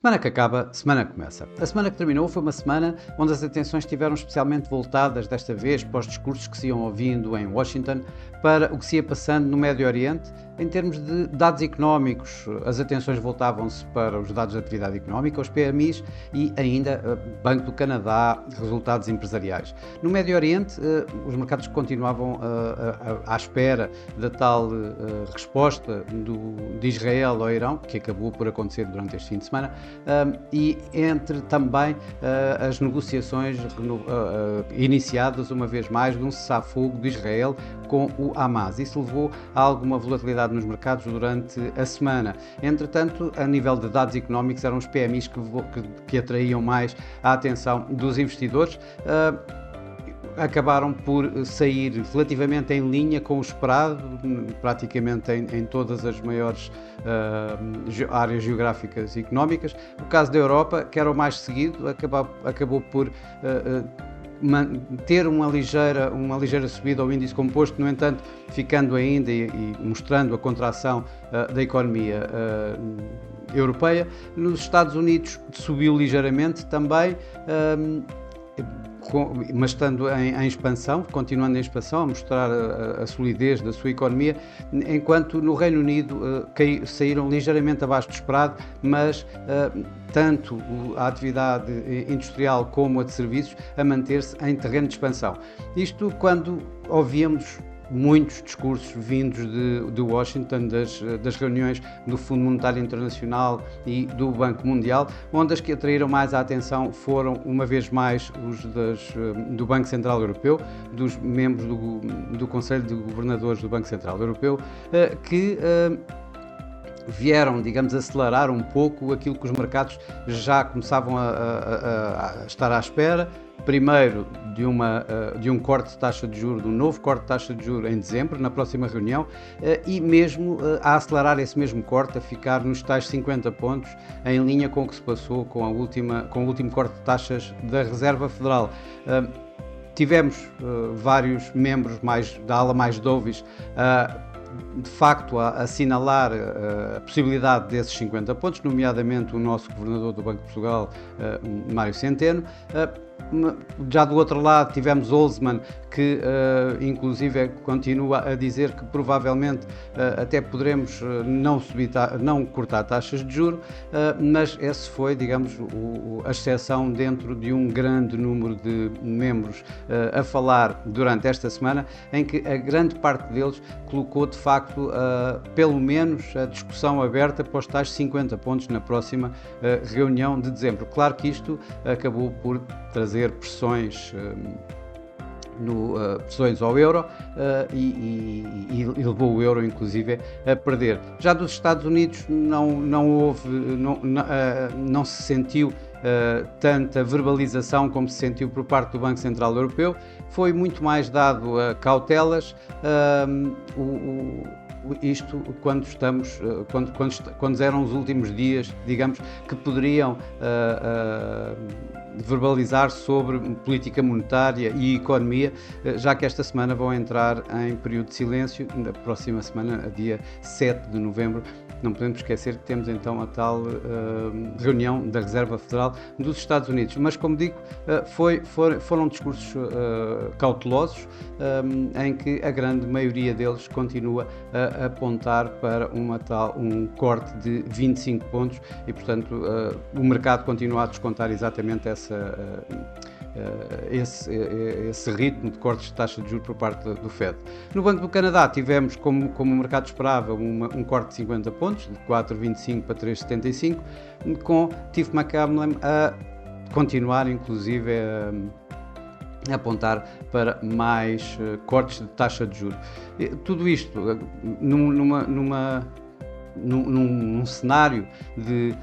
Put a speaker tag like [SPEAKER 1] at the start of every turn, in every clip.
[SPEAKER 1] Semana que acaba, semana que começa. A semana que terminou foi uma semana onde as atenções estiveram especialmente voltadas, desta vez, para os discursos que se iam ouvindo em Washington, para o que se ia passando no Médio Oriente. Em termos de dados económicos, as atenções voltavam-se para os dados de atividade económica, os PMIs, e ainda Banco do Canadá, resultados empresariais. No Médio Oriente, os mercados continuavam à espera da tal resposta de Israel ao Irão, que acabou por acontecer durante este fim de semana, e entre também as negociações iniciadas, uma vez mais, de um cessar-fogo de Israel com o Hamas. Isso levou a alguma volatilidade nos mercados durante a semana. Entretanto, a nível de dados económicos, eram os PMIs que atraíam mais a atenção dos investidores. Acabaram por sair relativamente em linha com o esperado, praticamente em todas as maiores áreas geográficas e económicas. O caso da Europa, que era o mais seguido, acabou por ter uma ligeira subida ao índice composto, no entanto, ficando ainda e mostrando a contração da economia europeia. Nos Estados Unidos subiu ligeiramente também, mas estando em expansão, continuando em expansão, a mostrar a solidez da sua economia, enquanto no Reino Unido saíram ligeiramente abaixo do esperado, mas tanto a atividade industrial como a de serviços a manter-se em terreno de expansão. Isto quando ouvíamos muitos discursos vindos de Washington, das reuniões do Fundo Monetário Internacional e do Banco Mundial, onde as que atraíram mais a atenção foram, uma vez mais, os do Banco Central Europeu, dos membros do Conselho de Governadores do Banco Central Europeu, que vieram, digamos, acelerar um pouco aquilo que os mercados já começavam a estar à espera. Primeiro, de um corte de taxa de juros, de um novo corte de taxa de juros em dezembro, na próxima reunião, e mesmo a acelerar esse mesmo corte, a ficar nos tais 50 pontos, em linha com o que se passou com o último corte de taxas da Reserva Federal. Tivemos vários membros da ala mais dovish de facto a assinalar a possibilidade desses 50 pontos, nomeadamente o nosso Governador do Banco de Portugal, Mário Centeno. Já do outro lado tivemos Holzmann, que inclusive continua a dizer que provavelmente até poderemos não cortar taxas de juros, mas esse foi, digamos, a exceção dentro de um grande número de membros a falar durante esta semana, em que a grande parte deles colocou de facto pelo menos a discussão aberta para os tais 50 pontos na próxima reunião de dezembro. Claro que isto acabou por trazer pressões ao euro e levou o euro, inclusive, a perder. Já dos Estados Unidos não se sentiu tanta verbalização como se sentiu por parte do Banco Central Europeu. Foi muito mais dado a cautelas. Isto quando eram os últimos dias, digamos, que poderiam verbalizar sobre política monetária e economia, já que esta semana vão entrar em período de silêncio, na próxima semana, dia 7 de novembro. Não podemos esquecer que temos então a tal reunião da Reserva Federal dos Estados Unidos. Mas, como digo, foram discursos cautelosos, em que a grande maioria deles continua a apontar para um corte de 25 pontos e, portanto, o mercado continua a descontar exatamente esse ritmo de cortes de taxa de juros por parte do Fed. No Banco do Canadá tivemos, como o mercado esperava, um corte de 50 pontos, de 4,25 para 3,75, com Tiff Macklem a continuar, inclusive, a apontar para mais cortes de taxa de juros. Tudo isto num cenário de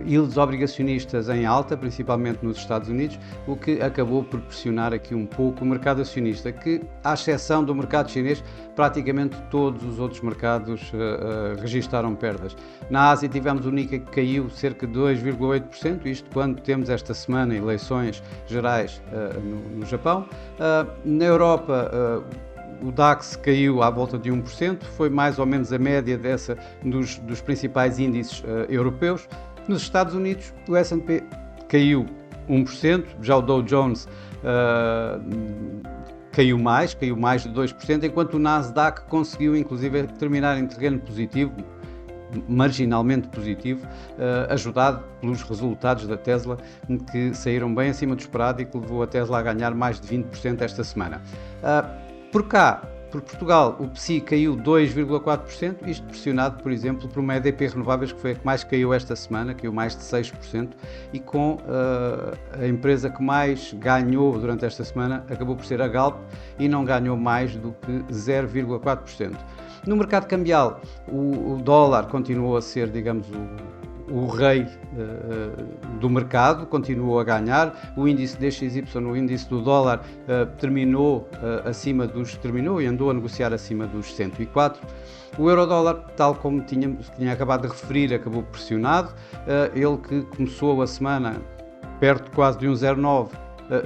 [SPEAKER 1] yields obrigacionistas em alta, principalmente nos Estados Unidos, o que acabou por pressionar aqui um pouco o mercado acionista, que, à exceção do mercado chinês, praticamente todos os outros mercados registaram perdas. Na Ásia tivemos o Nikkei que caiu cerca de 2,8%, isto quando temos esta semana eleições gerais no Japão. Na Europa, o DAX caiu à volta de 1%, foi mais ou menos a média dos principais índices europeus. Nos Estados Unidos, o S&P caiu 1%, já o Dow Jones caiu mais de 2%, enquanto o Nasdaq conseguiu inclusive terminar em terreno positivo, marginalmente positivo, ajudado pelos resultados da Tesla, que saíram bem acima do esperado e que levou a Tesla a ganhar mais de 20% esta semana. Por cá, por Portugal, o PSI caiu 2,4%, isto pressionado, por exemplo, por uma EDP Renováveis, que foi a que mais caiu esta semana, caiu mais de 6%, e com a empresa que mais ganhou durante esta semana acabou por ser a Galp, e não ganhou mais do que 0,4%. No mercado cambial, o dólar continuou a ser, digamos, o rei do mercado, continuou a ganhar. O índice DXY, o índice do dólar, terminou e andou a negociar acima dos 104. O euro-dólar, tal como tinha acabado de referir, acabou pressionado. Ele que começou a semana perto quase de 1,09,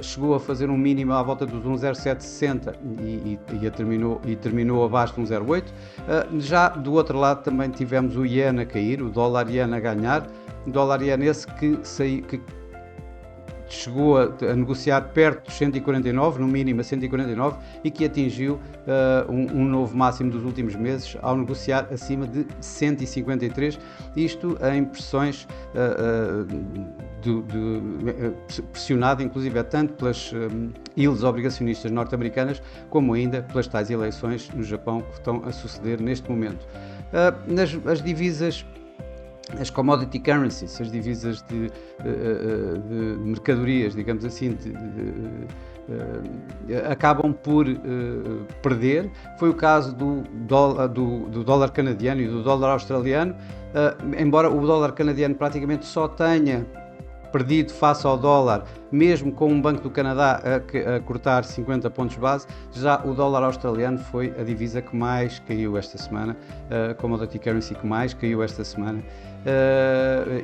[SPEAKER 1] chegou a fazer um mínimo à volta dos 1,0760 e terminou abaixo de 1,08. Já do outro lado também tivemos o iene a cair, o dólar-iene a ganhar. O dólar-iene esse que chegou a negociar perto dos 149, no mínimo a 149, e que atingiu um novo máximo dos últimos meses ao negociar acima de 153, isto em pressões pressionado inclusive tanto pelas yields obrigacionistas norte-americanas, como ainda pelas tais eleições no Japão que estão a suceder neste momento. As divisas, as commodity currencies, as divisas de mercadorias, digamos assim, acabam por perder. Foi o caso do dólar canadiano e do dólar australiano, embora o dólar canadiano praticamente só tenha perdido face ao dólar, mesmo com um Banco do Canadá a cortar 50 pontos base. Já o dólar australiano foi a divisa que mais caiu esta semana, a commodity currency que mais caiu esta semana,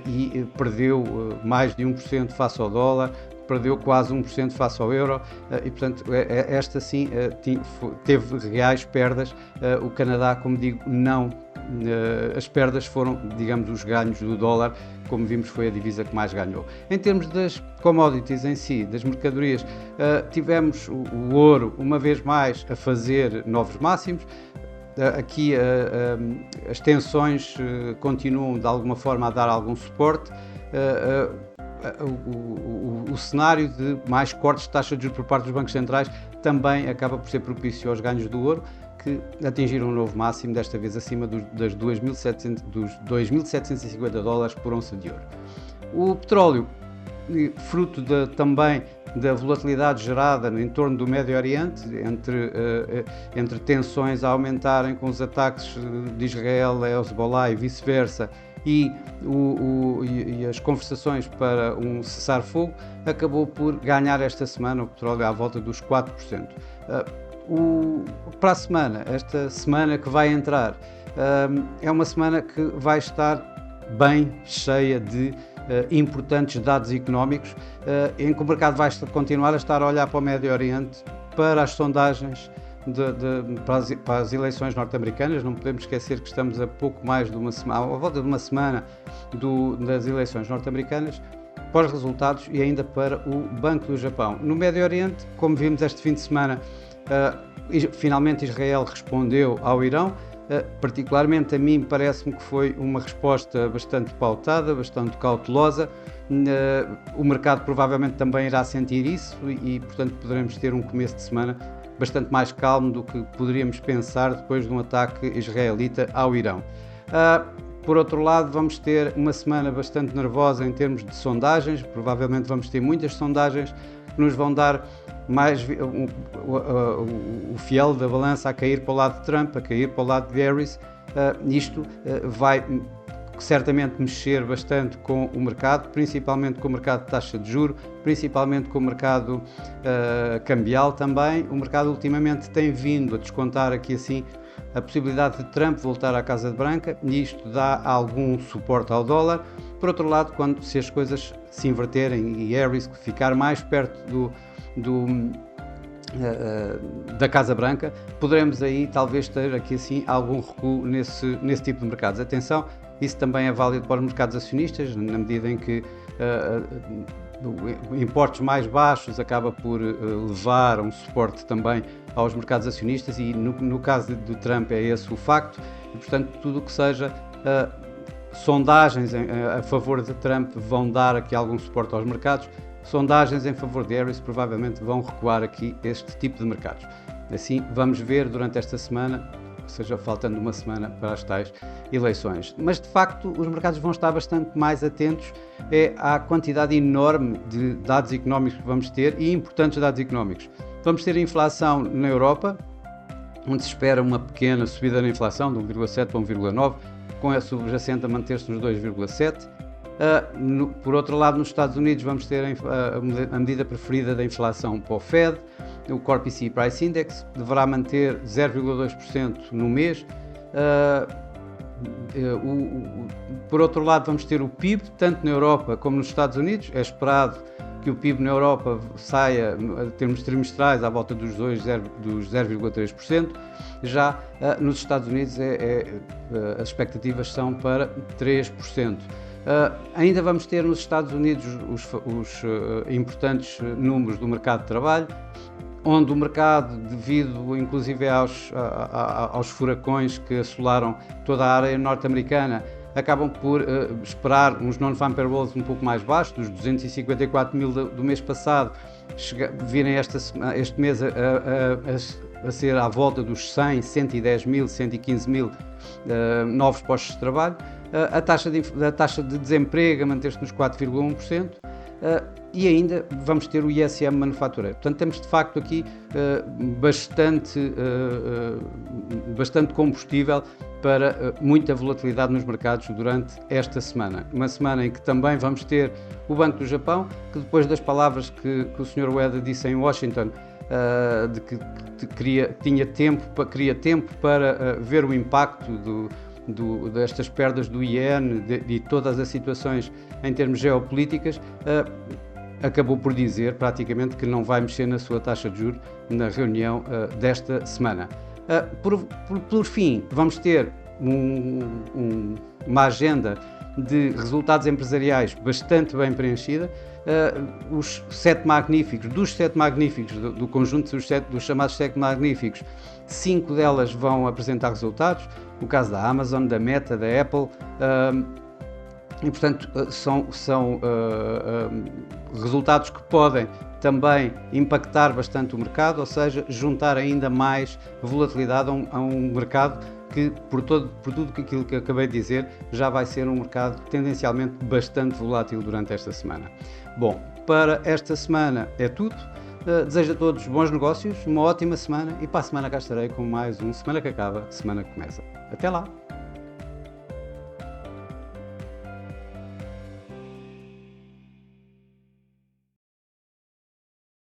[SPEAKER 1] e perdeu mais de 1% face ao dólar, perdeu quase 1% face ao euro, e portanto esta sim teve reais perdas. O Canadá, como digo, não. As perdas foram, digamos, os ganhos do dólar. Como vimos, foi a divisa que mais ganhou. Em termos das commodities em si, das mercadorias, tivemos o ouro uma vez mais a fazer novos máximos. Aqui as tensões continuam de alguma forma a dar algum suporte. O cenário de mais cortes de taxa de juros por parte dos bancos centrais também acaba por ser propício aos ganhos do ouro, que atingiram um novo máximo, desta vez acima dos 2.750 dólares por onça de ouro. O petróleo, fruto também da volatilidade gerada em torno do Médio Oriente, entre tensões a aumentarem com os ataques de Israel a Hezbollah e vice-versa, e as conversações para um cessar-fogo, acabou por ganhar esta semana o petróleo à volta dos 4%. Para a semana, esta semana que vai entrar, é uma semana que vai estar bem cheia de importantes dados económicos, em que o mercado vai continuar a estar a olhar para o Médio Oriente, para as sondagens para as eleições norte-americanas. Não podemos esquecer que estamos a pouco mais de uma semana, à volta de uma semana das eleições norte-americanas, para os resultados, e ainda para o Banco do Japão. No Médio Oriente, como vimos este fim de semana, finalmente Israel respondeu ao Irão. Particularmente a mim parece-me que foi uma resposta bastante pautada, bastante cautelosa. O mercado provavelmente também irá sentir isso e portanto poderemos ter um começo de semana bastante mais calmo do que poderíamos pensar depois de um ataque israelita ao Irão. Por outro lado, vamos ter uma semana bastante nervosa em termos de sondagens. Provavelmente vamos ter muitas sondagens que nos vão dar mais o fiel da balança a cair para o lado de Trump, a cair para o lado de Harris. Isto vai certamente mexer bastante com o mercado, principalmente com o mercado de taxa de juros, principalmente com o mercado cambial também. O mercado ultimamente tem vindo a descontar aqui assim a possibilidade de Trump voltar à Casa Branca, e isto dá algum suporte ao dólar. Por outro lado, se as coisas se inverterem e Harris ficar mais perto da Casa Branca, poderemos aí talvez ter aqui assim algum recuo nesse tipo de mercados. Atenção, Isso também é válido para os mercados acionistas, na medida em que importes mais baixos acaba por levar a um suporte também aos mercados acionistas e no caso do Trump é esse o facto e, portanto, tudo o que seja sondagens a favor de Trump vão dar aqui algum suporte aos mercados, sondagens em favor de Harris provavelmente vão recuar aqui este tipo de mercados. Assim, vamos ver durante esta semana, ou seja, faltando uma semana para as tais eleições. Mas, de facto, os mercados vão estar bastante mais atentos à quantidade enorme de dados económicos que vamos ter e importantes dados económicos. Vamos ter a inflação na Europa, onde se espera uma pequena subida na inflação, de 1,7 para 1,9, com a subjacente a manter-se nos 2,7. Por outro lado, nos Estados Unidos vamos ter a medida preferida da inflação para o Fed, o Core PCE Price Index, deverá manter 0,2% no mês. Por outro lado, vamos ter o PIB, tanto na Europa como nos Estados Unidos. É esperado que o PIB na Europa saia, em termos trimestrais, à volta dos 0,3%. Já nos Estados Unidos as expectativas são para 3%. Ainda vamos ter nos Estados Unidos os importantes números do mercado de trabalho, onde o mercado, devido inclusive aos furacões que assolaram toda a área norte-americana, acabam por esperar uns non-farm payrolls um pouco mais baixos, dos 254 mil do mês passado, virem este mês a ser à volta dos 100, 110 mil, 115 mil novos postos de trabalho. A taxa de desemprego a manter-se nos 4,1%. E ainda vamos ter o ISM manufatureiro. Portanto, temos de facto aqui bastante combustível para muita volatilidade nos mercados durante esta semana. Uma semana em que também vamos ter o Banco do Japão, que depois das palavras que o Sr. Ueda disse em Washington, de que queria tempo para ver o impacto destas perdas do iene e todas as situações em termos geopolíticas, acabou por dizer praticamente que não vai mexer na sua taxa de juros na reunião desta semana. Por fim, vamos ter uma agenda de resultados empresariais bastante bem preenchida. Dos sete magníficos, do conjunto dos chamados sete magníficos, 5 delas vão apresentar resultados, no caso da Amazon, da Meta, da Apple, e portanto são resultados que podem também impactar bastante o mercado, ou seja, juntar ainda mais volatilidade a um mercado que, por tudo aquilo que acabei de dizer, já vai ser um mercado tendencialmente bastante volátil durante esta semana. Bom, para esta semana é tudo. Desejo a todos bons negócios, uma ótima semana e para a semana cá estarei com mais um Semana que Acaba, Semana que Começa. Até lá!